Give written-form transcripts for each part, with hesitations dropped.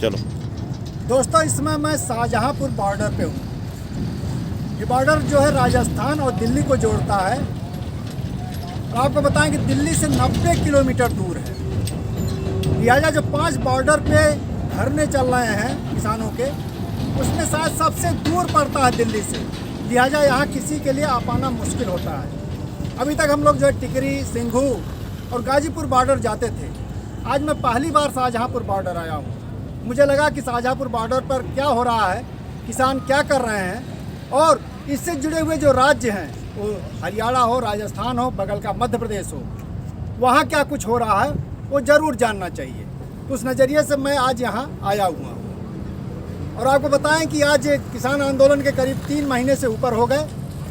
चलो दोस्तों, इस समय मैं शाहजहांपुर बॉर्डर पे हूँ। ये बॉर्डर जो है राजस्थान और दिल्ली को जोड़ता है। और आपको बताएं कि दिल्ली से 90 किलोमीटर दूर है। लिहाजा जो 5 बॉर्डर पे धरने चल रहे हैं किसानों के, उसमें शायद सबसे दूर पड़ता है दिल्ली से। लिहाजा यहाँ किसी के लिए आ पाना मुश्किल होता है। अभी तक हम लोग जो है टिकरी, सिंघू और गाजीपुर बॉर्डर जाते थे। आज मैं पहली बार शाहजहांपुर बॉर्डर आया हूँ। मुझे लगा कि शाहजहांपुर बॉर्डर पर क्या हो रहा है, किसान क्या कर रहे हैं, और इससे जुड़े हुए जो राज्य हैं, वो हरियाणा हो, राजस्थान हो, बगल का मध्य प्रदेश हो, वहाँ क्या कुछ हो रहा है वो ज़रूर जानना चाहिए। तो उस नज़रिए से मैं आज यहाँ आया हुआ हूँ। और आपको बताएं कि आज किसान आंदोलन के करीब 3 महीने से ऊपर हो गए।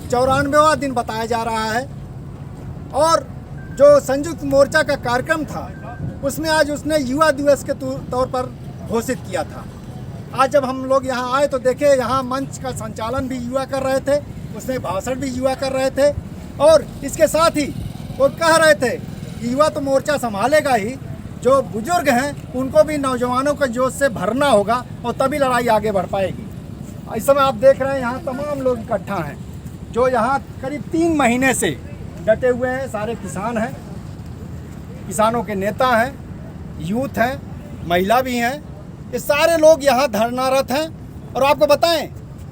94वां दिन बताया जा रहा है। और जो संयुक्त मोर्चा का कार्यक्रम था, उसमें आज उसने युवा दिवस के तौर पर घोषित किया था। आज जब हम लोग यहाँ आए तो देखे यहाँ मंच का संचालन भी युवा कर रहे थे, उसमें भाषण भी युवा कर रहे थे। और इसके साथ ही वो कह रहे थे कि युवा तो मोर्चा संभालेगा ही, जो बुजुर्ग हैं उनको भी नौजवानों के जोश से भरना होगा और तभी लड़ाई आगे बढ़ पाएगी। इस समय आप देख रहे हैं यहाँ तमाम लोग इकट्ठा हैं, जो यहाँ करीब 3 महीने से डटे हुए हैं। सारे किसान हैं, किसानों के नेता हैं, यूथ हैं, महिला भी हैं। ये सारे लोग यहाँ धरनारत हैं। और आपको बताएं,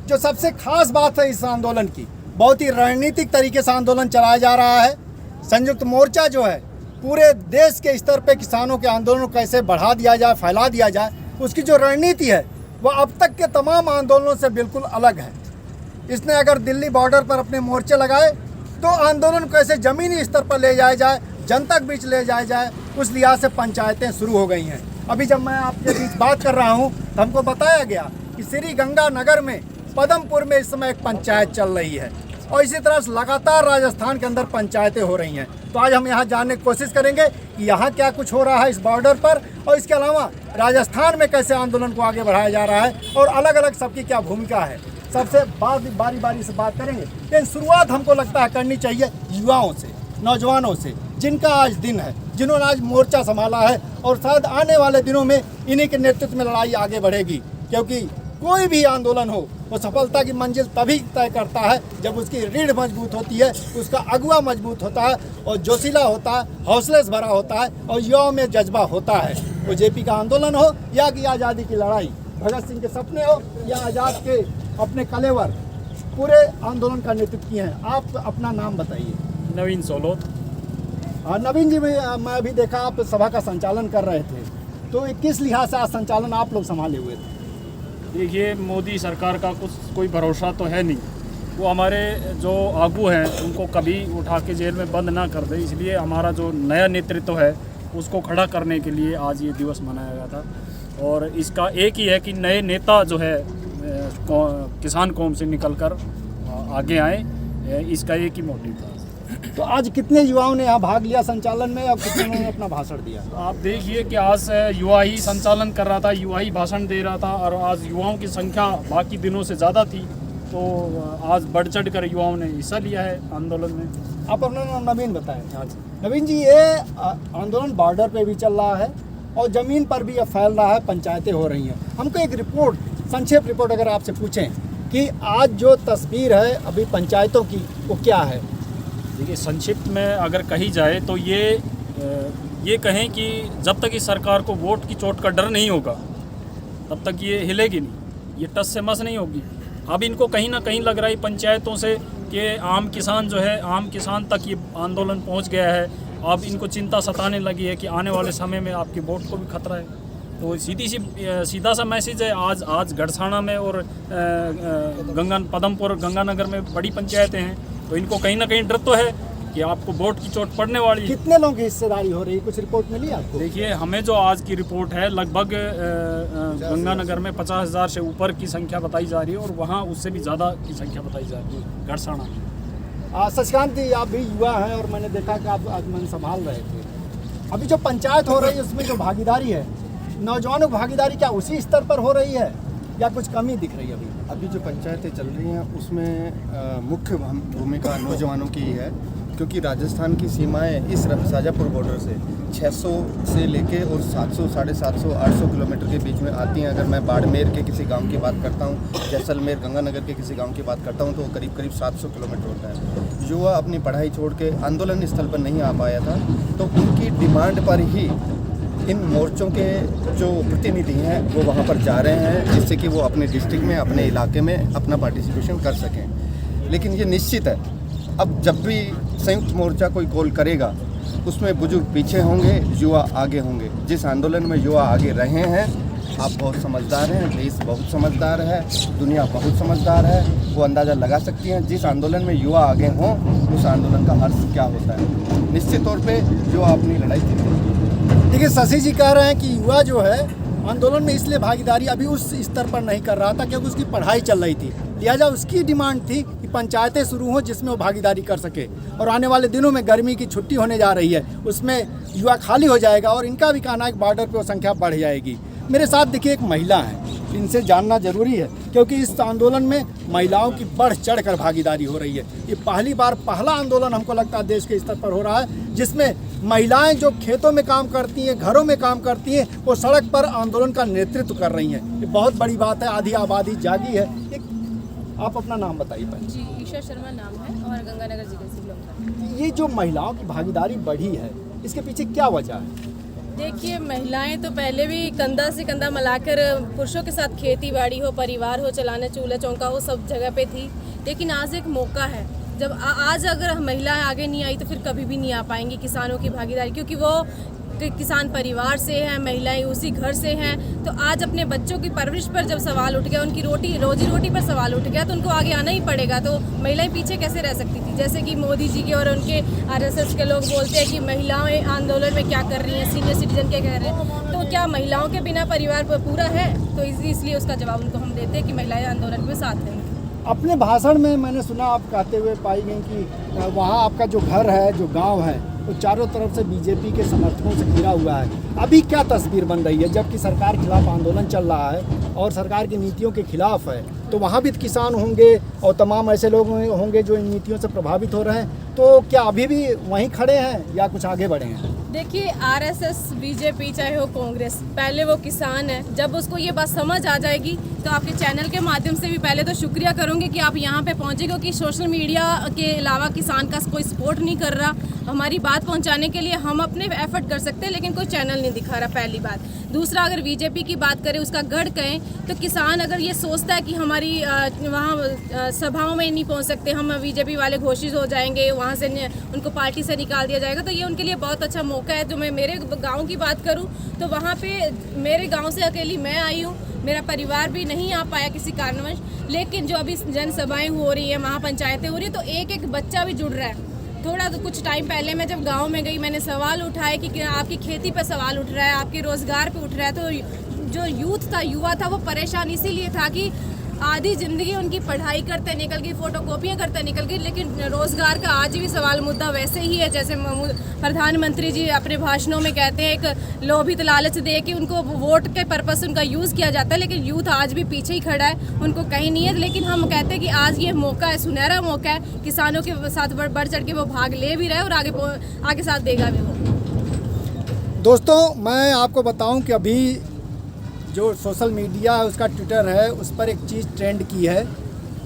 जो सबसे खास बात है इस आंदोलन की, बहुत ही रणनीतिक तरीके से आंदोलन चलाया जा रहा है। संयुक्त मोर्चा जो है पूरे देश के स्तर पे किसानों के आंदोलन को कैसे बढ़ा दिया जाए, फैला दिया जाए, उसकी जो रणनीति है वह अब तक के तमाम आंदोलनों से बिल्कुल अलग है। इसने अगर दिल्ली बॉर्डर पर अपने मोर्चे लगाए तो आंदोलन को ऐसे ज़मीनी स्तर पर ले जाया जाए, जनता के बीच ले जाया जाए, उस लिहाज से पंचायतें शुरू हो गई हैं। अभी जब मैं आपके बीच बात कर रहा हूं तो हमको बताया गया कि श्री गंगानगर में, पदमपुर में इस समय एक पंचायत चल रही है। और इसी तरह से लगातार राजस्थान के अंदर पंचायतें हो रही हैं। तो आज हम यहाँ जानने की कोशिश करेंगे कि यहाँ क्या कुछ हो रहा है इस बॉर्डर पर, और इसके अलावा राजस्थान में कैसे आंदोलन को आगे बढ़ाया जा रहा है, और अलग अलग सबकी क्या भूमिका है। सबसे बारी बारी से बात करेंगे। लेकिन शुरुआत हमको लगता है करनी चाहिए युवाओं से, नौजवानों से, जिनका आज दिन है, जिन्होंने आज मोर्चा संभाला है। और शायद आने वाले दिनों में इन्हीं के नेतृत्व में लड़ाई आगे बढ़ेगी, क्योंकि कोई भी आंदोलन हो वो सफलता की मंजिल तभी तय करता है जब उसकी रीढ़ मजबूत होती है, उसका अगुवा मजबूत होता है और जोशीला होता है, हौसले से भरा होता है और युवाओं में जज्बा होता है। वो जेपी का आंदोलन हो या कि आज़ादी की लड़ाई, भगत सिंह के सपने हो या आज़ाद के अपने कलेवर, पूरे आंदोलन का नेतृत्व किए हैं। आप अपना नाम बताइए। नवीन सोलोत। नवीन जी, मैं अभी देखा आप सभा का संचालन कर रहे थे, तो किस लिहाज से आज संचालन आप लोग संभाले हुए थे? देखिए, मोदी सरकार का कोई भरोसा तो है नहीं। वो हमारे जो आगू हैं उनको कभी उठा के जेल में बंद ना कर दे, इसलिए हमारा जो नया नेतृत्व है उसको खड़ा करने के लिए आज ये दिवस मनाया गया था। और इसका एक ही है कि नए नेता जो है किसान कौम से निकलकर आगे आए, इसका एक ही मोटिव था। तो आज कितने युवाओं ने यहाँ भाग लिया संचालन में और कितने ने अपना भाषण दिया? आप देखिए कि आज युवा ही संचालन कर रहा था, युवा ही भाषण दे रहा था, और आज युवाओं की संख्या बाकी दिनों से ज़्यादा थी। तो आज बढ़ चढ़ कर युवाओं ने हिस्सा लिया है आंदोलन में। आप अपना नाम नवीन बताएं। हाँ जी। नवीन जी, ये आंदोलन बॉर्डर पे भी चल रहा है और ज़मीन पर भी अब फैल रहा है, पंचायतें हो रही हैं। हमको एक रिपोर्ट, संक्षेप रिपोर्ट अगर आपसे पूछें कि आज जो तस्वीर है अभी पंचायतों की, वो क्या है? देखिए, संक्षिप्त में अगर कही जाए तो ये कहें कि जब तक इस सरकार को वोट की चोट का डर नहीं होगा तब तक ये हिलेगी नहीं, ये टस से मस नहीं होगी। अब इनको कहीं ना कहीं लग रहा है पंचायतों से कि आम किसान जो है, आम किसान तक ये आंदोलन पहुंच गया है। अब इनको चिंता सताने लगी है कि आने वाले समय में आपके वोट को भी खतरा है। तो सीधा सा मैसेज है। आज गढ़साना में और पदमपुर गंगानगर में बड़ी पंचायतें हैं, तो इनको कहीं ना कहीं डर तो है कि आपको वोट की चोट पड़ने वाली है। कितने लोगों की हिस्सेदारी हो रही है, कुछ रिपोर्ट मिली आपको? देखिए, हमें जो आज की रिपोर्ट है, लगभग गंगानगर में 50,000 से ऊपर की संख्या बताई जा रही है, और वहाँ उससे भी ज़्यादा की संख्या बताई जा रही है गढ़साना में। शशिकांत जी, आप भी युवा हैं और मैंने देखा कि आप आगमन संभाल रहे थे। अभी जो पंचायत हो रही है उसमें जो भागीदारी है, नौजवानों की भागीदारी क्या उसी स्तर पर हो रही है या कुछ कमी दिख रही है? अभी जो पंचायतें चल रही हैं उसमें मुख्य भूमिका नौजवानों की है, क्योंकि राजस्थान की सीमाएं इस शाजापुर बॉर्डर से 600 से लेके और 700, 750, 800 किलोमीटर के बीच में आती हैं। अगर मैं बाड़मेर के किसी गांव की बात करता हूं, जैसलमेर, गंगानगर के किसी गांव की बात करता हूं, तो वो करीब करीब 700 किलोमीटर होता है। युवा अपनी पढ़ाई छोड़ के आंदोलन स्थल पर नहीं आ पाया था, तो उनकी डिमांड पर ही इन मोर्चों के जो प्रतिनिधि हैं वो वहाँ पर जा रहे हैं, जिससे कि वो अपने डिस्ट्रिक्ट में, अपने इलाके में अपना पार्टिसिपेशन कर सकें। लेकिन ये निश्चित है, अब जब भी संयुक्त मोर्चा कोई कॉल करेगा उसमें बुजुर्ग पीछे होंगे, युवा आगे होंगे। जिस आंदोलन में युवा आगे रहे हैं, आप बहुत समझदार हैं, देश बहुत समझदार है, दुनिया बहुत समझदार है, वो अंदाज़ा लगा सकती हैं जिस आंदोलन में युवा आगे हों उस आंदोलन का अर्थ क्या होता है। निश्चित तौर पे युवा अपनी लड़ाई जीतेंगे। देखिए, शशि जी कह रहे हैं कि युवा जो है आंदोलन में इसलिए भागीदारी अभी उस स्तर पर नहीं कर रहा था क्योंकि उसकी पढ़ाई चल रही थी, लिहाजा उसकी डिमांड थी कि पंचायतें शुरू हों जिसमें वो भागीदारी कर सके। और आने वाले दिनों में गर्मी की छुट्टी होने जा रही है, उसमें युवा खाली हो जाएगा और इनका भी कहना है कि बॉर्डर पर वो संख्या बढ़ जाएगी। मेरे साथ देखिए एक महिला है, इनसे जानना जरूरी है क्योंकि इस आंदोलन में महिलाओं की बढ़ चढ़ कर भागीदारी हो रही है। ये पहला आंदोलन हमको लगता है देश के स्तर पर हो रहा है जिसमें महिलाएं जो खेतों में काम करती हैं, घरों में काम करती हैं, वो सड़क पर आंदोलन का नेतृत्व कर रही हैं। ये बहुत बड़ी बात है, आधी आबादी जागी है। आप अपना नाम बताइए पहले। जी, ईशा शर्मा नाम है और गंगानगर जिले से बिलोंग करती ये जो महिलाओं की भागीदारी बढ़ी है, इसके पीछे क्या वजह है? देखिए, महिलाएं तो पहले भी कंधा से कंधा मिलाकर पुरुषों के साथ खेती बाड़ी हो, परिवार हो चलाना, चूल्हा चौका हो, सब जगह पे थी। लेकिन आज एक मौका है, जब आज अगर महिलाएं आगे नहीं आई तो फिर कभी भी नहीं आ पाएंगी किसानों की भागीदारी, क्योंकि वो किसान परिवार से हैं, महिलाएं उसी घर से हैं। तो आज अपने बच्चों की परवरिश पर जब सवाल उठ गया, उनकी रोजी रोटी पर सवाल उठ गया, तो उनको आगे आना ही पड़ेगा। तो महिलाएं पीछे कैसे रह सकती थी? जैसे कि मोदी जी के और उनके आरएसएस के लोग बोलते हैं कि महिलाएं आंदोलन में क्या कर रही हैं, सीनियर सिटीजन क्या कह रहे हैं, तो क्या महिलाओं के बिना परिवार पूरा है? तो इसलिए उसका जवाब उनको हम देते हैं कि महिलाएं आंदोलन में साथ हैं। अपने भाषण में मैंने सुना आप कहते हुए पाई गई कि वहाँ आपका जो घर है, जो गांव है, तो चारों तरफ से बीजेपी के समर्थकों से घिरा हुआ है। अभी क्या तस्वीर बन रही है जबकि सरकार के खिलाफ आंदोलन चल रहा है और सरकार की नीतियों के खिलाफ है? तो वहाँ भी किसान होंगे और तमाम ऐसे लोग होंगे जो इन नीतियों से प्रभावित हो रहे हैं। तो क्या अभी भी वहीं खड़े हैं या कुछ आगे बढ़े हैं? देखिए, आरएसएस, बीजेपी चाहे हो कांग्रेस, पहले वो किसान है। जब उसको ये बात समझ आ जाएगी तो आपके चैनल के माध्यम से भी पहले तो शुक्रिया करूँगी कि आप यहाँ पे पहुँचे, क्योंकि सोशल मीडिया के अलावा किसान का कोई सपोर्ट नहीं कर रहा। हमारी बात पहुँचाने के लिए हम अपने एफर्ट कर सकते हैं, लेकिन कोई चैनल नहीं दिखा रहा, पहली बात। दूसरा, अगर बीजेपी की बात करें, उसका गढ़ कहें, तो किसान अगर ये सोचता है कि हमारी वहाँ सभाओं में नहीं पहुँच सकते, हम बीजेपी वाले घोषित हो जाएंगे, वहाँ से उनको पार्टी से निकाल दिया जाएगा, तो ये उनके लिए बहुत अच्छा मौका है। जो मैं मेरे गांव की बात करूं तो वहाँ पे मेरे गांव से अकेली मैं आई हूँ, मेरा परिवार भी नहीं आ पाया किसी कारणवश। लेकिन जो अभी जनसभाएं हो रही है, महापंचायतें हो रही है, तो एक एक बच्चा भी जुड़ रहा है। थोड़ा तो कुछ टाइम पहले मैं जब गांव में गई, मैंने सवाल उठाए कि आपकी खेती पर सवाल उठ रहा है, आपके रोजगार पे उठ रहा है। तो जो यूथ था, युवा था, वो परेशान इसीलिए था कि आधी ज़िंदगी उनकी पढ़ाई करते निकल गई, फोटोकॉपियाँ करते निकल गई, लेकिन रोज़गार का आज भी सवाल मुद्दा वैसे ही है। जैसे प्रधानमंत्री जी अपने भाषणों में कहते हैं, एक लोभित लालच दे के उनको वोट के पर्पस उनका यूज़ किया जाता है, लेकिन यूथ आज भी पीछे ही खड़ा है, उनको कहीं नहीं है। लेकिन हम कहते हैं कि आज ये मौका है, सुनहरा मौका है, किसानों के साथ बढ़ चढ़ के वो भाग ले भी रहे और आगे साथ देगा भी वो। दोस्तों, मैं आपको बताऊं कि अभी जो सोशल मीडिया है, उसका ट्विटर है, उस पर एक चीज़ ट्रेंड की है,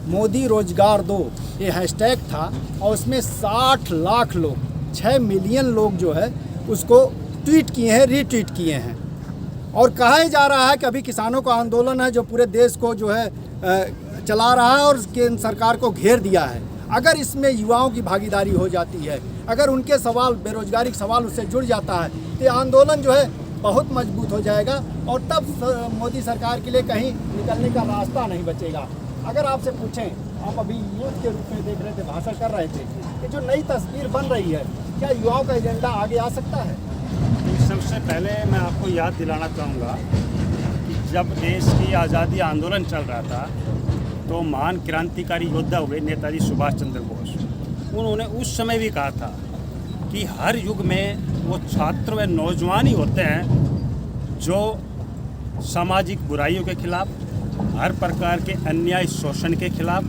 मोदी रोजगार दो, ये हैशटैग था और उसमें 60 लाख लोग, 6 मिलियन लोग जो है उसको ट्वीट किए हैं, रीट्वीट किए हैं। और कहा जा रहा है कि अभी किसानों का आंदोलन है जो पूरे देश को जो है चला रहा है और केंद्र सरकार को घेर दिया है। अगर इसमें युवाओं की भागीदारी हो जाती है, अगर उनके सवाल, बेरोजगारी के सवाल उससे जुड़ जाता है, तो आंदोलन जो है बहुत मजबूत हो जाएगा और तब मोदी सरकार के लिए कहीं निकलने का रास्ता नहीं बचेगा। अगर आपसे पूछें, आप अभी यूथ के रूप में देख रहे थे, भाषण कर रहे थे, कि जो नई तस्वीर बन रही है, क्या युवाओं का एजेंडा आगे आ सकता है? सबसे पहले मैं आपको याद दिलाना चाहूँगा कि जब देश की आज़ादी आंदोलन चल रहा था तो महान क्रांतिकारी योद्धा हुए नेताजी सुभाष चंद्र बोस, उन्होंने उस समय भी कहा था कि हर युग में वो छात्र व नौजवान ही होते हैं जो सामाजिक बुराइयों के खिलाफ, हर प्रकार के अन्याय शोषण के खिलाफ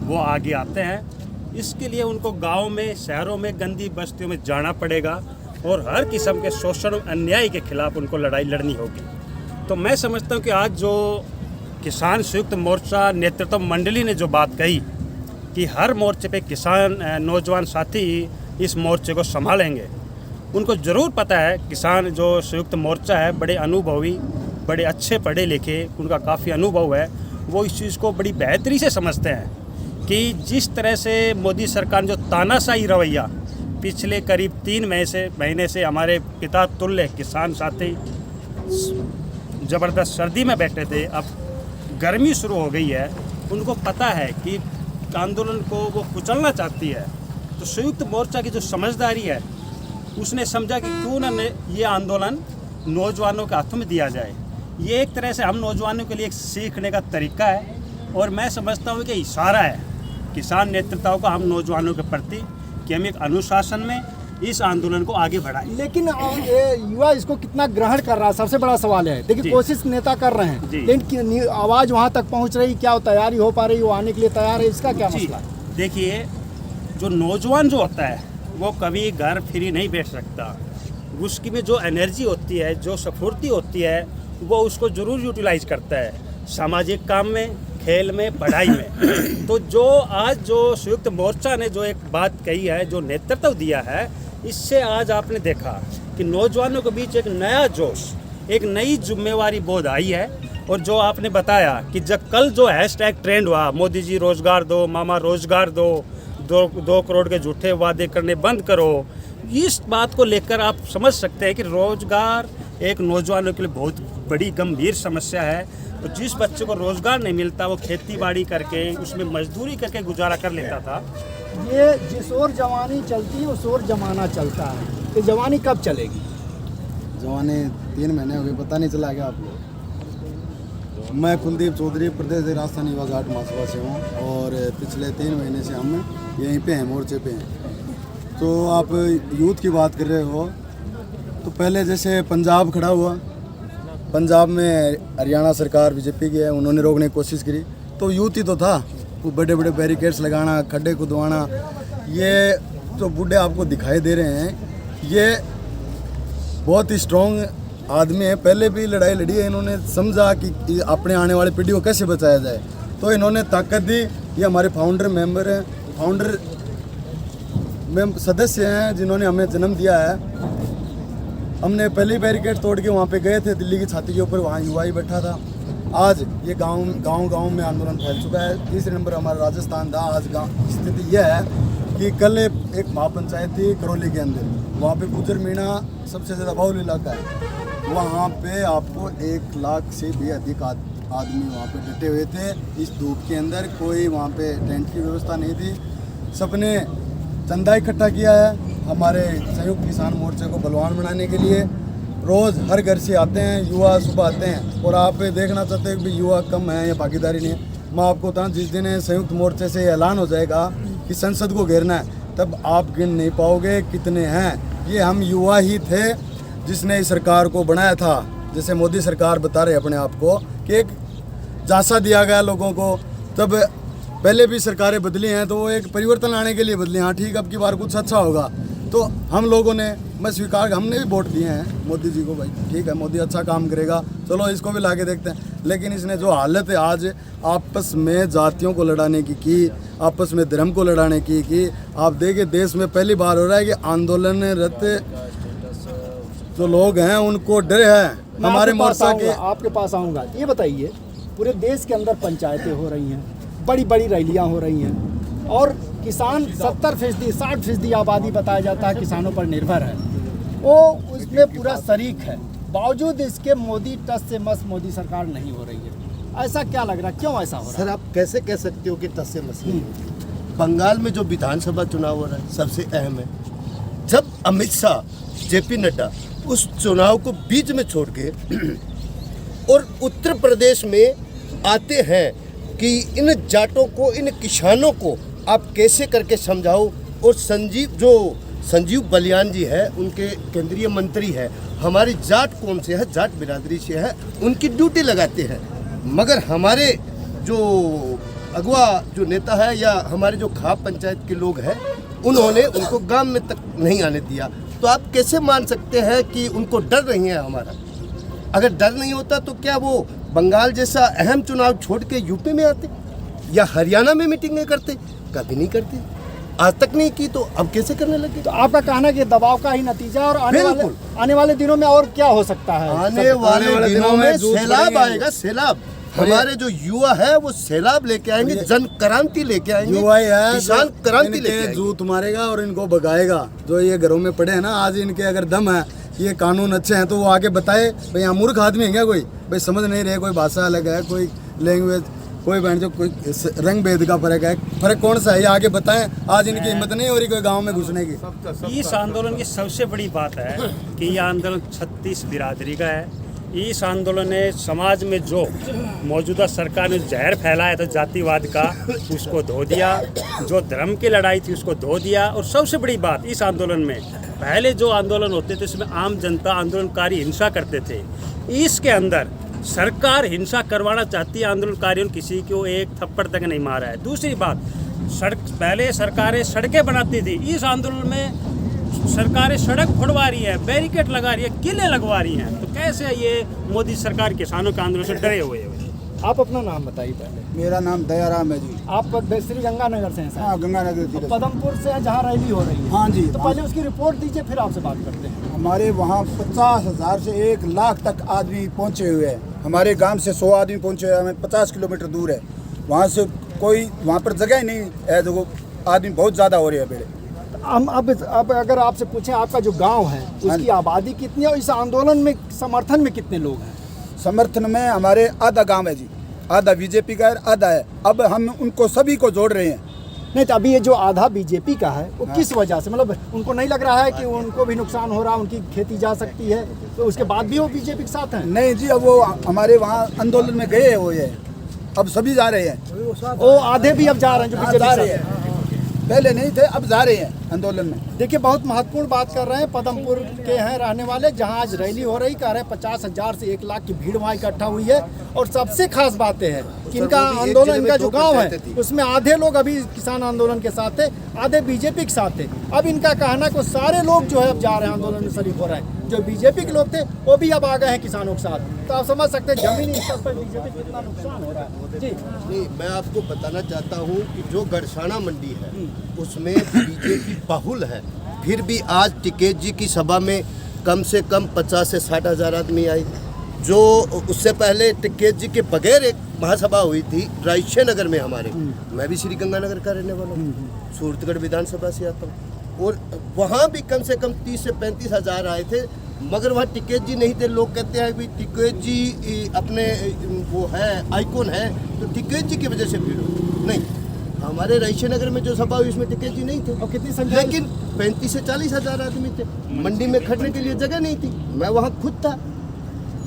वो आगे आते हैं इसके लिए उनको गांव में, शहरों में, गंदी बस्तियों में जाना पड़ेगा और हर किस्म के शोषण अन्याय के खिलाफ उनको लड़ाई लड़नी होगी। तो मैं समझता हूँ कि आज जो किसान संयुक्त मोर्चा नेतृत्व मंडली ने जो बात कही कि हर मोर्चे पे किसान नौजवान साथी इस मोर्चे को संभालेंगे, उनको ज़रूर पता है। किसान जो संयुक्त मोर्चा है बड़े अनुभवी, बड़े अच्छे पढ़े लिखे, उनका काफ़ी अनुभव है, वो इस चीज़ को बड़ी बेहतरी से समझते हैं कि जिस तरह से मोदी सरकार ने जो तानाशाही रवैया पिछले करीब 3 महीने से हमारे पिता तुल्य किसान साथी ज़बरदस्त सर्दी में बैठे थे, अब गर्मी शुरू हो गई है, उनको पता है कि आंदोलन को वो कुचलना चाहती है। तो संयुक्त मोर्चा की जो समझदारी है, उसने समझा कि क्यों ना ये आंदोलन नौजवानों के हाथों में दिया जाए। ये एक तरह से हम नौजवानों के लिए एक सीखने का तरीका है और मैं समझता हूँ कि इशारा है किसान नेतृत्व का हम नौजवानों के प्रति कि हम एक अनुशासन में इस आंदोलन को आगे बढ़ाएं। लेकिन ये युवा इसको कितना ग्रहण कर रहा है, सबसे बड़ा सवाल है। देखिए, कोशिश नेता कर रहे हैं, लेकिन आवाज़ वहाँ तक पहुँच रही, क्या वो तैयारी हो पा रही, वो आने के लिए तैयार है, इसका क्या मसला है? देखिए, जो नौजवान जो होता है वो कभी घर फ्री नहीं बैठ सकता। उसकी में जो एनर्जी होती है, जो स्फूर्ति होती है, वो उसको ज़रूर यूटिलाइज करता है सामाजिक काम में, खेल में, पढ़ाई में। तो जो आज जो संयुक्त मोर्चा ने जो एक बात कही है, जो नेतृत्व दिया है, इससे आज आपने देखा कि नौजवानों के बीच एक नया जोश, एक नई जिम्मेवारी बोध आई है। और जो आपने बताया कि जब कल जो हैशटैग ट्रेंड हुआ, मोदी जी रोजगार दो, मामा रोजगार दो, 2 करोड़ के झूठे वादे करने बंद करो, इस बात को लेकर आप समझ सकते हैं कि रोजगार एक नौजवानों के लिए बहुत बड़ी गंभीर समस्या है। तो जिस बच्चे को रोजगार नहीं मिलता, वो खेती बाड़ी करके, उसमें मजदूरी करके गुजारा कर लेता था। ये जिस ओर जवानी चलती है उस ओर जमाना चलता है, तो जवानी कब चलेगी? जवानी 3 महीने हो गए, पता नहीं चला क्या आपको? मैं कुलदीप चौधरी, प्रदेश राजस्थान युवा घाट महासभा से हूँ और पिछले 3 महीने से हम यहीं पे हैं, मोर्चे पे हैं। तो आप यूथ की बात कर रहे हो, तो पहले जैसे पंजाब खड़ा हुआ, पंजाब में हरियाणा सरकार बीजेपी की है, उन्होंने रोकने की कोशिश करी, तो यूथ ही तो था। वो बड़े बड़े बैरिकेड्स लगाना, खड्डे खुदवाना, ये जो बूढ़े आपको दिखाई दे रहे हैं, ये बहुत ही स्ट्रॉन्ग आदमी है। पहले भी लड़ाई लड़ी है, इन्होंने समझा कि अपने आने वाली पीढ़ी को कैसे बचाया जाए, तो इन्होंने ताकत दी। ये हमारे फाउंडर मेंबर हैं, फाउंडर में सदस्य हैं जिन्होंने हमें जन्म दिया है। हमने पहली बैरिकेड तोड़ के वहाँ पे गए थे, दिल्ली की छाती के ऊपर, वहाँ युवा ही बैठा था। आज ये गांव में आंदोलन फैल चुका है। तीसरे नंबर हमारा राजस्थान था। आज स्थिति यह है कि कल एक महापंचायत थी करौली के अंदर, वहाँ पे गुजर मीणा सबसे ज़्यादा बाहुल इलाका है। वहाँ पे आपको 1 लाख से भी अधिक आदमी वहाँ पे डटे हुए थे इस धूप के अंदर। कोई वहाँ पे टेंट की व्यवस्था नहीं थी। सबने चंदा इकट्ठा किया है हमारे संयुक्त किसान मोर्चे को बलवान बनाने के लिए। रोज़ हर घर से आते हैं युवा, सुबह आते हैं। और आप देखना चाहते हैं कि युवा कम है या भागीदारी नहीं है। मैं आपको बताऊँ, जिस दिन संयुक्त मोर्चे से ऐलान हो जाएगा कि संसद को घेरना है, तब आप गिन नहीं पाओगे कितने हैं। ये हम युवा ही थे जिसने इस सरकार को बनाया था। जैसे मोदी सरकार बता रहे अपने आप को कि एक झांसा दिया गया लोगों को, तब पहले भी सरकारें बदली हैं तो वो एक परिवर्तन लाने के लिए बदली। हाँ ठीक, अब की बार कुछ अच्छा होगा। तो हम लोगों ने, मैं स्वीकार, हमने भी वोट दिए हैं मोदी जी को। भाई ठीक है, मोदी अच्छा काम करेगा, चलो इसको भी लाके देखते हैं। लेकिन इसने जो हालत है आज आपस में जातियों को लड़ाने की आपस में धर्म को लड़ाने की आप देखिए, देश में पहली बार हो रहा है कि आंदोलनरत जो लोग हैं उनको डर है हमारे मोर्चा के। आपके पास आऊँगा। ये बताइए, पूरे देश के अंदर पंचायतें हो रही हैं, बड़ी बड़ी रैलियाँ हो रही हैं और किसान 70%, 60% आबादी बताया जाता है किसानों पर निर्भर है, वो उसमें पूरा शरीक है। बावजूद इसके मोदी टस से मस मोदी सरकार नहीं हो रही है। ऐसा क्या लग रहा है, क्यों ऐसा हो रहा है? सर, आप कैसे कह सकते हो कि टस से मस नहीं? बंगाल में जो विधानसभा चुनाव हो रहा है सबसे अहम है। जब अमित शाह, जेपी नड्डा उस चुनाव को बीच में छोड़ के और उत्तर प्रदेश में आते हैं कि इन जाटों को, इन किसानों को आप कैसे करके समझाओ। और संजीव बलियान जी है, उनके केंद्रीय मंत्री है, हमारी जाट कौम से है, जाट बिरादरी से है, उनकी ड्यूटी लगाते हैं। मगर हमारे जो अगवा जो नेता है या हमारे जो खाप पंचायत के लोग हैं उन्होंने उनको गांव में तक नहीं आने दिया। तो आप कैसे मान सकते हैं कि उनको डर नहीं है हमारा? अगर डर नहीं होता तो क्या वो बंगाल जैसा अहम चुनाव छोड़ के यूपी में आते या हरियाणा में मीटिंगें करते? कभी नहीं करते, आज तक नहीं की, तो अब कैसे करने लगे? तो आपका कहना है कि दबाव का ही नतीजा और आने वाले दिनों में और क्या हो सकता है? आने वाले दिनों में सैलाब आएगा, सैलाब। हमारे जो युवा है वो सैलाब लेके आएंगे, जन क्रांति लेके आएंगे, युवा है किसान क्रांति लेके आएंगे। जूत मारेगा और इनको भगाएगा। जो ये घरों में पड़े हैं ना, आज इनके अगर दम है, ये कानून अच्छे हैं, तो वो आगे बताए भाई यहाँ मूर्ख आदमी है क्या कोई? भाई समझ नहीं रहे, कोई भाषा अलग है, कोई लैंग्वेज, कोई बहन जो कोई रंग भेद का फर्क है, फर्क कौन सा है ये आगे बताएं। आज इनकी हिम्मत नहीं हो रही कोई गांव में घुसने की। इस आंदोलन की सबसे बड़ी बात है कि ये आंदोलन 36 बिरादरी का है। इस आंदोलन ने समाज में जो मौजूदा सरकार ने जहर फैलाया था जातिवाद का, उसको धो दिया। जो धर्म की लड़ाई थी उसको धो दिया। और सबसे बड़ी बात इस आंदोलन में, पहले जो आंदोलन होते थे उसमें आम जनता आंदोलनकारी हिंसा करते थे। इसके अंदर सरकार हिंसा करवाना चाहती है आंदोलनकारियों, किसी को एक थप्पड़ तक नहीं मारा है। दूसरी बात, पहले सरकारें सड़कें बनाती थी, इस आंदोलन में सरकारें सड़क खुदवा रही है, बैरिकेड लगा रही है, किले लगवा रही हैं। तो कैसे ये मोदी सरकार किसानों के आंदोलन से डरे हुए हैं? आप अपना नाम बताइए पहले। मेरा नाम दयाराम है जी। आप श्री गंगानगर से हैं सर? हाँ, गंगानगर तो पदमपुर से जहाँ रैली हो रही है। हाँ जी। तो पहले उसकी रिपोर्ट दीजिए, फिर आपसे बात करते हैं। हमारे वहाँ 50,000 से 1 लाख तक आदमी पहुँचे हुए हैं। हमारे गांव से 100 आदमी पहुँचे हुए हैं, हमें 50 किलोमीटर दूर है। वहाँ से कोई वहाँ पर जगह ही नहीं है, जो आदमी बहुत ज़्यादा हो रहे हैं बेड़े। हम अब अगर आपसे पूछें, आपका जो गांव है उसकी आबादी कितनी है और इस आंदोलन में समर्थन में कितने लोग हैं? समर्थन में हमारे आधा गांव है जी, आधा बीजेपी का है, आधा है। अब हम उनको सभी को जोड़ रहे हैं। नहीं, तो अभी ये जो आधा बीजेपी का है वो किस वजह से, मतलब उनको नहीं लग रहा है कि उनको भी नुकसान हो रहा है, उनकी खेती जा सकती है, तो उसके बाद भी वो बीजेपी के साथ हैं? नहीं जी, अब वो हमारे वहाँ आंदोलन में गए हो, ये अब सभी जा रहे हैं। वो आधे भी अब जा रहे हैं जो बीजेपी जा के रहे साथ हैं। हैं, पहले नहीं थे, अब जा रहे हैं आंदोलन में। देखिए, बहुत महत्वपूर्ण बात कर रहे हैं, पदमपुर के हैं रहने वाले, जहां आज रैली हो रही, कह रहे हैं 50,000 से 1 लाख की भीड़ वहां इकट्ठा हुई है। और सबसे खास बात है कि इनका आंदोलन, इनका जो गांव है उसमें आधे लोग अभी किसान आंदोलन के साथ थे, आधे बीजेपी के साथ थे। अब इनका कहना है कि सारे लोग जो है अब जा रहे हैं, आंदोलन में शरीक हो रहे हैं। जो बीजेपी के लोग थे वो भी अब आ गए हैं किसानों के साथ। तो आप समझ सकते हैं जमीनी स्तर पर बीजेपी को कितना नुकसान हो रहा है। जी नहीं, मैं आपको बताना चाहता हूँ कि जो गड़साना मंडी है उसमें बीजेपी बहुल है, फिर भी आज टिकैत जी की सभा में कम से कम 50 से 60 हज़ार आदमी आए। जो उससे पहले टिकैत जी के बगैर एक महासभा हुई थी रायशे नगर में हमारे, मैं भी श्री गंगानगर का रहने वाला हूँ, सूरतगढ़ विधानसभा से आता हूँ, और वहाँ भी कम से कम 30 से 35 हज़ार आए थे। मगर वहाँ टिकैत जी नहीं थे। लोग कहते हैं कि टिकैत जी अपने वो है आइकॉन है, तो टिकैत जी की वजह से भीड़ हुई। नहीं, हमारे रायशे नगर में जो सभा हुई उसमें टिकैत जी नहीं थे। और कितनी संख्या? लेकिन 35 से 40 हज़ार आदमी थे। मंडी में खड़ने के लिए जगह नहीं थी, मैं वहाँ खुद था।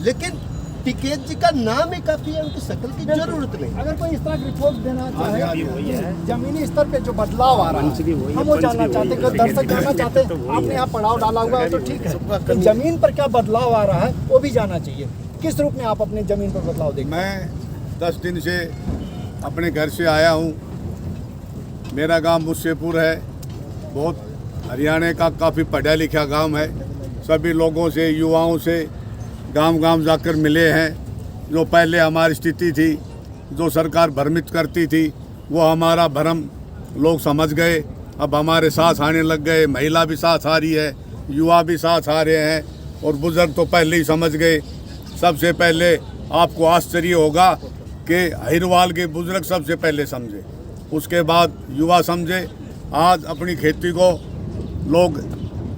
लेकिन टिकैत जी का नाम ही काफ़ी है, उनकी शक्ल की जरूरत नहीं। अगर कोई इस तरह की रिपोर्ट देना चाहे, जमीनी स्तर पे जो बदलाव आ रहा है, हम वो जानना चाहते हैं, दर्शक जानना चाहते हैं। आपने यहाँ पड़ाव डाला हुआ है तो ठीक है, तो जमीन पर क्या बदलाव आ रहा है वो भी जानना चाहिए। किस रूप में आप अपने जमीन पर बदलाव देखते हैं? मैं 10 दिन से अपने घर से आया हूँ। मेरा गांव मुस्सेपुर है, बहुत हरियाणा का काफ़ी पढ़ा लिखा गांव है। सभी लोगों से, युवाओं से गांव जाकर मिले हैं। जो पहले हमारी स्थिति थी, जो सरकार भ्रमित करती थी, वो हमारा भ्रम लोग समझ गए। अब हमारे साथ आने लग गए, महिला भी साथ आ रही है, युवा भी साथ आ रहे हैं, और बुजुर्ग तो पहले ही समझ गए। सबसे पहले आपको आश्चर्य होगा कि अहिरवाल के बुजुर्ग सबसे पहले समझे, उसके बाद युवा समझे। आज अपनी खेती को लोग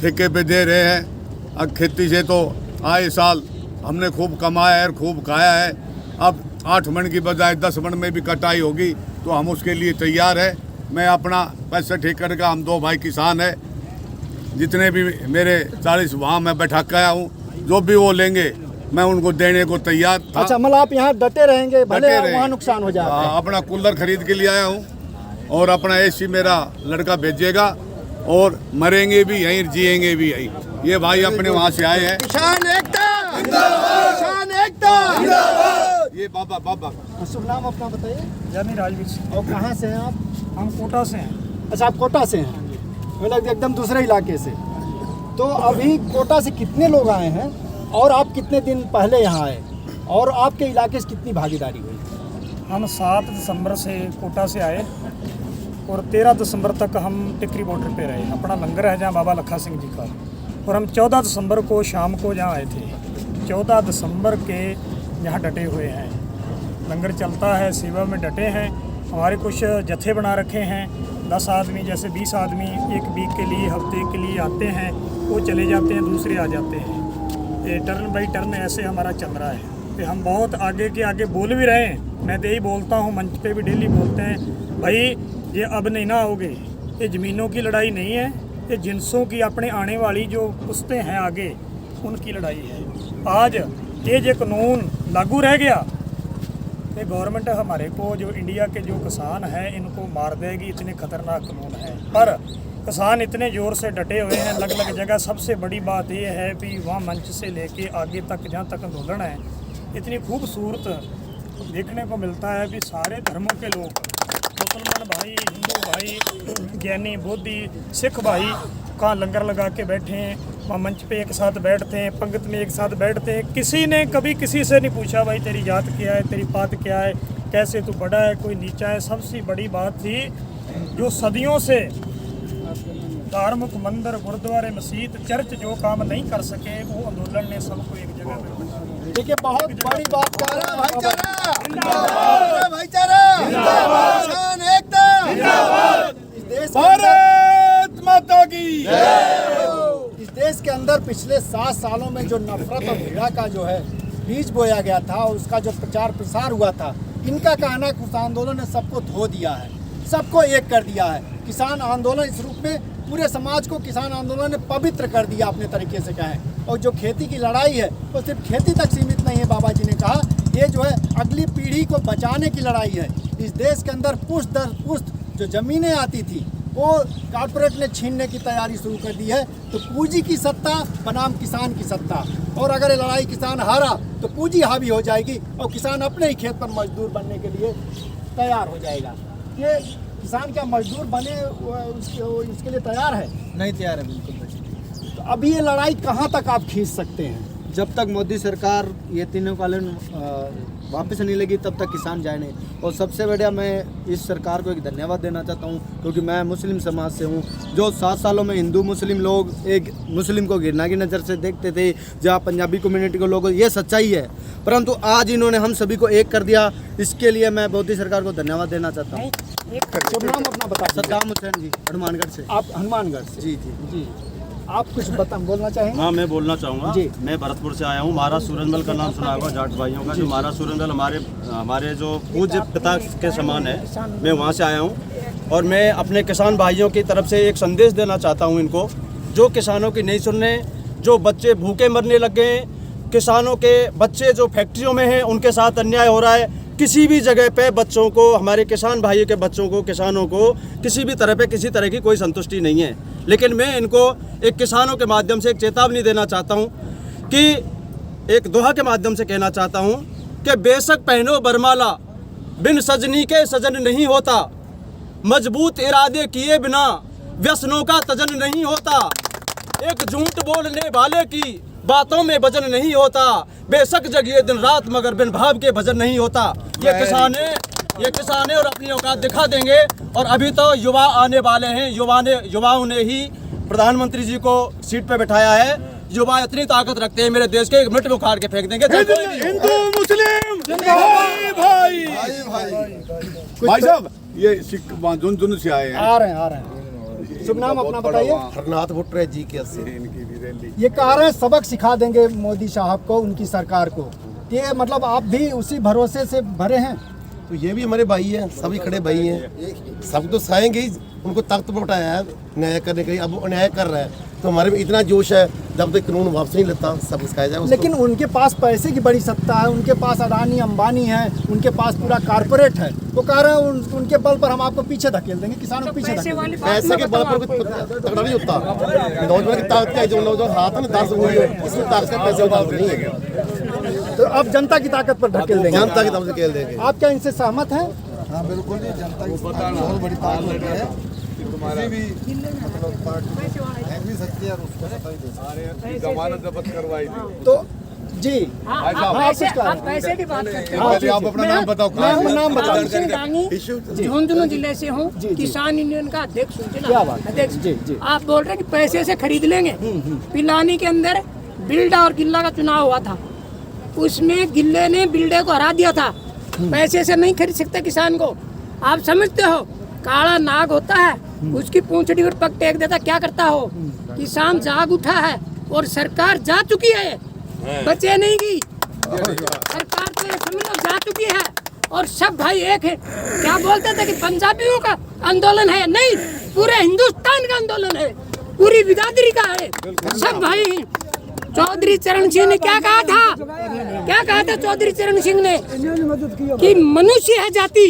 ठेके पे दे रहे हैं। अब खेती से तो आए साल हमने खूब कमाया है और खूब खाया है। अब 8 मन की बजाय 10 मन में भी कटाई होगी तो हम उसके लिए तैयार है। मैं अपना पैसा ठेकर का, हम 2 भाई किसान है, जितने भी मेरे 40 वहाँ मैं बैठा के आया हूँ, जो भी वो लेंगे मैं उनको देने को तैयार था। अच्छा, मतलब आप यहाँ डटे रहेंगे, भले वहाँ नुकसान हो जाए। अपना कूलर खरीद के लिए आया हूँ और अपना एसी मेरा लड़का भेजेगा, और मरेंगे भी यहीं, जिएंगे भी यहीं। ये भाई अपने वहाँ से आए हैं। किसान एकता, किसान एकता। ये बाबा बाबा। शुभ नाम अपना बताइए। यानी राजवीर सिंह, और कहाँ से हैं आप? हम कोटा से हैं। अच्छा, आप कोटा से हैं, मतलब एकदम दूसरे इलाके से। तो अभी कोटा से कितने लोग आए हैं और आप कितने दिन पहले यहाँ आए और आपके इलाके से कितनी भागीदारी हुई? हम 7 दिसंबर से कोटा से आए और 13 दिसंबर तक हम टिकरी बॉर्डर पे रहे। अपना लंगर है जहाँ बाबा लखा सिंह जी का, और हम 14 दिसंबर को शाम को जहाँ आए थे। 14 दिसंबर के यहाँ डटे हुए हैं, लंगर चलता है, सेवा में डटे हैं। हमारे कुछ जत्थे बना रखे हैं, 10 आदमी जैसे 20 आदमी एक वीक के लिए, हफ्ते के लिए आते हैं, वो चले जाते हैं, दूसरे आ जाते हैं। ये टर्न बाई टर्न ऐसे हमारा चल रहा है। तो हम बहुत आगे के आगे बोल भी रहे हैं। मैं तो यही बोलता हूँ, मंच पे भी डेली बोलते हैं, भाई ये अब नहीं ना होगे, ये ज़मीनों की लड़ाई नहीं है, ये जिनसों की अपने आने वाली जो पुश्तें हैं आगे, उनकी लड़ाई है। आज ये जो कानून लागू रह गया, ये गवर्नमेंट हमारे को, जो इंडिया के जो किसान हैं, इनको मार देगी। इतने खतरनाक कानून है, पर किसान इतने ज़ोर से डटे हुए हैं अलग अलग जगह। सबसे बड़ी बात ये है कि वहाँ मंच से लेके आगे तक जहाँ तक आंदोलन है, इतनी खूबसूरत देखने को मिलता है कि सारे धर्मों के लोग, मुसलमान भाई, हिंदू भाई, जैनी, बोधी, सिख भाई का लंगर लगा के बैठे हैं, वहाँ मंच पे एक साथ बैठते हैं, पंगत में एक साथ बैठते हैं। किसी ने कभी किसी से नहीं पूछा भाई तेरी जात क्या है, तेरी पात क्या है, कैसे तू बड़ा है, कोई नीचा है। सबसे बड़ी बात थी जो सदियों से धार्मिक मंदिर, गुरुद्वारे, मस्जिद, चर्च जो काम नहीं कर सके, वो आंदोलन ने सबको एक जगह पे बिठा दिया। देखिए, बहुत बड़ी बात कह रहा है भारत माता की। इस देश के अंदर पिछले 7 सालों में जो नफरत और घृणा का जो है बीज बोया गया था, उसका जो प्रचार प्रसार हुआ था, इनका कहना है कि उस आंदोलन ने सबको धो दिया है, सबको एक कर दिया है। किसान आंदोलन इस रूप में पूरे समाज को किसान आंदोलन ने पवित्र कर दिया अपने तरीके से कहें। और जो खेती की लड़ाई है वो सिर्फ खेती तक सीमित नहीं है। बाबा जी ने कहा ये जो है अगली पीढ़ी को बचाने की लड़ाई है। इस देश के अंदर पुश्त दर पुश्त जो ज़मीनें आती थी वो कॉर्पोरेट ने छीनने की तैयारी शुरू कर दी है। तो पूंजी की सत्ता बनाम किसान की सत्ता, और अगर ये लड़ाई किसान हारा तो पूंजी हावी हो जाएगी और किसान अपने ही खेत पर मजदूर बनने के लिए तैयार हो जाएगा। ये किसान क्या मजदूर बने उसके लिए तैयार है? नहीं तैयार है, बिल्कुल नहीं। तो अभी ये लड़ाई कहाँ तक आप खींच सकते हैं? जब तक मोदी सरकार ये तीनों कानून वापस नहीं लेगी तब तक किसान जाए नहीं। और सबसे बढ़िया मैं इस सरकार को एक धन्यवाद देना चाहता हूँ, क्योंकि मैं मुस्लिम समाज से हूँ। जो 7 सालों में हिंदू मुस्लिम लोग एक मुस्लिम को घृणा की नज़र से देखते थे, जहाँ पंजाबी कम्युनिटी को लोग, ये सच्चाई है, परंतु आज इन्होंने हम सभी को एक कर दिया। इसके लिए मैं मोदी सरकार को धन्यवाद देना चाहता हूँ। शुभ नाम अपना बता। सद्दाम हुसैन जी, हनुमानगढ़ से। आप हनुमानगढ़ से? जी जी जी, आप कुछ बोलना चाहेंगे? हाँ, मैं बोलना चाहूँगा। जी। मैं भरतपुर से आया हूँ। महाराज सूरजमल का नाम सुना होगा जाट भाइयों का। जो महाराज सूरजमल हमारे जो पूज्य पिता के समान है, मैं वहाँ से आया हूँ। और मैं अपने किसान भाइयों की तरफ से एक संदेश देना चाहता हूँ इनको, जो किसानों की नहीं सुन रहे, जो बच्चे भूखे मरने लग गए, किसानों के बच्चे जो फैक्ट्रियों में हैं उनके साथ अन्याय हो रहा है। किसी भी जगह पे बच्चों को, हमारे किसान भाइयों के बच्चों को, किसानों को किसी भी तरह पे किसी तरह की कोई संतुष्टि नहीं है। लेकिन मैं इनको एक किसानों के माध्यम से एक चेतावनी देना चाहता हूँ कि एक दोहा के माध्यम से कहना चाहता हूँ कि बेशक पहनो बरमाला, बिन सजनी के सजन नहीं होता, मजबूत इरादे किए बिना व्यसनों का तजन नहीं होता, एक झूठ बोलने वाले की बातों में वजन नहीं होता, बेशक जगिए दिन रात मगर बिन भाव के भजन नहीं होता। ये किसान है और अपनी औकात दिखा देंगे। और अभी तो युवा आने वाले हैं, युवाओं ने ही प्रधानमंत्री जी को सीट पे बिठाया है। युवा इतनी ताकत रखते हैं मेरे देश के, 1 मिनट में उखाड़ के फेंक देंगे। हिंदू मुस्लिम भाई भाई साहब, ये जुन से आए हैं। आ रहे हैं। शुभ नाम अपना बताइए। हरनाथ भुट्टो जी के ये कह रहे हैं सबक सिखा देंगे मोदी साहब को, उनकी सरकार को। ये मतलब आप भी उसी भरोसे से भरे हैं? तो ये भी हमारे भाई हैं, सभी खड़े भाई हैं, सब तो सहेंगे ही। उनको तख्त पर उठाया है न्याय करने के लिए, अब वो अन्याय कर रहा है। तो हमारे में इतना जोश है, जब तक कानून वापस नहीं लेता सब सिखाया जाए उसको। लेकिन उनके पास पैसे की बड़ी सत्ता है, उनके पास अडानी अंबानी है, उनके पास पूरा कारपोरेट है। वो कह रहे हैं उनके बल पर हम आपको पीछे धकेल देंगे, किसानों को पीछे धकेल देंगे। पैसे के बल पर तगड़ा नहीं होता। नौजवान की ताकत क्या है, जो नौजवान हाथ में 10 हुई है, इसमें ताकत पैसे का नहीं है। तो अब जनता की ताकत पर ढकेल देंगे। जनता की तरफ से खेल देंगे। आप क्या इनसे सहमत हैं? हाँ बिल्कुल जी, जनता की बहुत बड़ी ताकत होती है, किसी भी मतलब पार्टी है भी सकती है और उसको सत्ता भी दे सकती है। जमानत जब्त करवाई थी। तो जी आप पैसे की बात करते हैं। पहले आप अपना नाम बताओ। नाम बताओ। झुंझुनू जिले से हूँ, किसान यूनियन का अध्यक्ष हूँ, क्या बात है? अध्यक्ष। जी जी। आप बोल रहे हैं कि पैसे से खरीद लेंगे। पिलानी के अंदर बिल्डा और गिल्ला का चुनाव हुआ था, उसमें गिल्ले ने बिल्डे को हरा दिया था। पैसे से नहीं खरीद सकते किसान को। आप समझते हो, काला नाग होता है, उसकी पूंछड़ी पर पग टेक देता, क्या करता हो? किसान जाग उठा है और सरकार जा चुकी है, बचे नहीं की सरकार तो ये समझ लो जा चुकी है। और सब भाई एक है। क्या बोलते थे कि पंजाबियों का आंदोलन है? नहीं, पूरे हिंदुस्तान का आंदोलन है, पूरी बिरादरी का है, सब भाई हैं। चौधरी चरण सिंह ने क्या कहा था चौधरी चरण सिंह ने कि मनुष्य है जाति,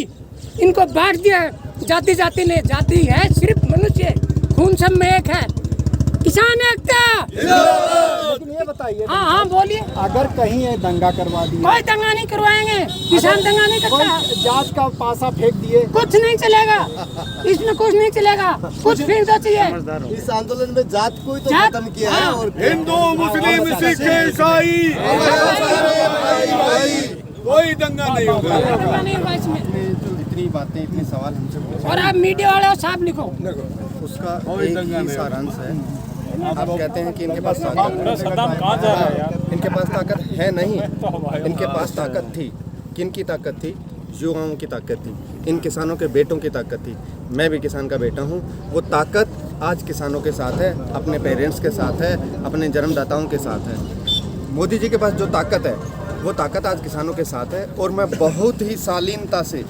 इनको बांट दिया जाति जाति ने। जाति है सिर्फ मनुष्य, खून सब में एक है, किसान एकता। लेकिन ये बताइए, हाँ बोलिए। अगर कहीं ये दंगा करवा दिया, कोई दंगा नहीं करवाएंगे, किसान दंगा नहीं करता। कोई जांच का पासा फेंक दिए, कुछ नहीं चलेगा, इसमें कुछ नहीं चलेगा, कुछ फेंक दो चाहिए। इस आंदोलन में जात को ही तो जात- खत्म किया है। हाँ। और हिंदू मुस्लिम सिख ईसाई कोई दंगा नहीं होगा। दंगा नहीं होगा इसमें। इतनी बातें, इतने सवाल हमसे पूछे, और आप मीडिया वाले हो, साफ लिखो। उसका एक ही सारांश है। आप कहते हैं कि इनके पास ताकत, इनके पास ताकत है नहीं, इनके पास ताकत थी। किन की ताकत थी? युवाओं की ताकत थी, इन किसानों के बेटों की ताकत थी। मैं भी किसान का बेटा हूँ। वो ताकत आज किसानों के साथ है, अपने पेरेंट्स के साथ है, अपने जन्मदाताओं के साथ है। मोदी जी के पास जो ताकत है, वो ताकत आज किसानों के साथ है। और मैं बहुत ही शालीनता से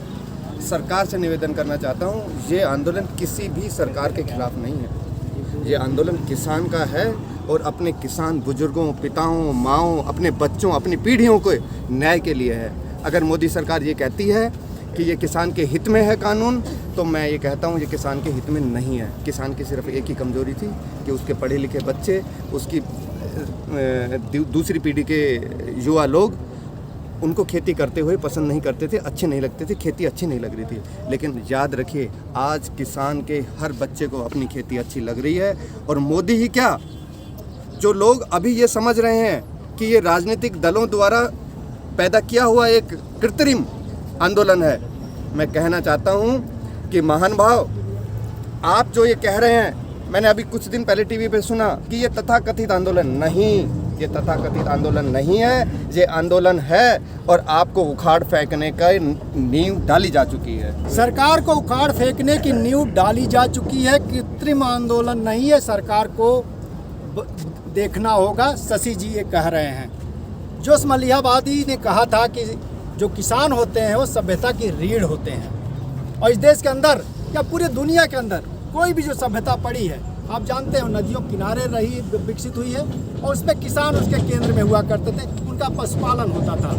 सरकार से निवेदन करना चाहता हूँ, ये आंदोलन किसी भी सरकार के खिलाफ नहीं है, ये आंदोलन किसान का है और अपने किसान बुजुर्गों, पिताओं, माओं, अपने बच्चों, अपनी पीढ़ियों को न्याय के लिए है। अगर मोदी सरकार ये कहती है कि ये किसान के हित में है कानून, तो मैं ये कहता हूँ ये किसान के हित में नहीं है। किसान की सिर्फ एक ही कमजोरी थी कि उसके पढ़े लिखे बच्चे, उसकी दूसरी पीढ़ी के युवा लोग उनको खेती करते हुए पसंद नहीं करते थे, अच्छे नहीं लगते थे, खेती अच्छी नहीं लग रही थी। लेकिन याद रखिए, आज किसान के हर बच्चे को अपनी खेती अच्छी लग रही है। और मोदी ही क्या, जो लोग अभी ये समझ रहे हैं कि ये राजनीतिक दलों द्वारा पैदा किया हुआ एक कृत्रिम आंदोलन है, मैं कहना चाहता हूँ कि महान भाव, आप जो ये कह रहे हैं, मैंने अभी कुछ दिन पहले टीवी पे सुना कि ये तथाकथित आंदोलन नहीं, ये तथाकथित आंदोलन नहीं है, ये आंदोलन है और आपको उखाड़ फेंकने का नींव डाली जा चुकी है। सरकार को उखाड़ फेंकने की नींव डाली जा चुकी है, कृत्रिम आंदोलन नहीं है। सरकार को देखना होगा। शशि जी ये कह रहे हैं, जोश मलिहाबादी ने कहा था कि जो किसान होते हैं वो सभ्यता की रीढ़ होते हैं। और इस देश के अंदर या पूरे दुनिया के अंदर कोई भी जो सभ्यता पड़ी है, आप जानते हो, नदियों किनारे रही, विकसित हुई है और उसमें किसान उसके केंद्र में हुआ करते थे, उनका पशुपालन होता था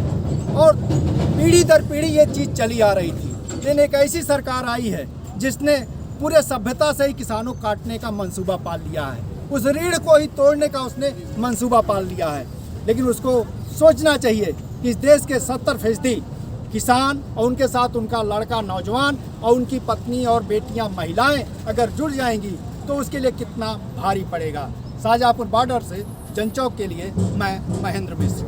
और पीढ़ी दर पीढ़ी ये चीज़ चली आ रही थी। लेकिन एक ऐसी सरकार आई है जिसने पूरे सभ्यता से ही किसानों को काटने का मंसूबा पाल लिया है, उस रीढ़ को ही तोड़ने का उसने मंसूबा पाल लिया है। लेकिन उसको सोचना चाहिए कि इस देश के 70% किसान और उनके साथ उनका लड़का नौजवान और उनकी पत्नी और बेटियां महिलाएं अगर जुड़ जाएंगी तो उसके लिए कितना भारी पड़ेगा। शाहजहाँपुर बॉर्डर से जनचौक के लिए मैं महेंद्र मिश्र।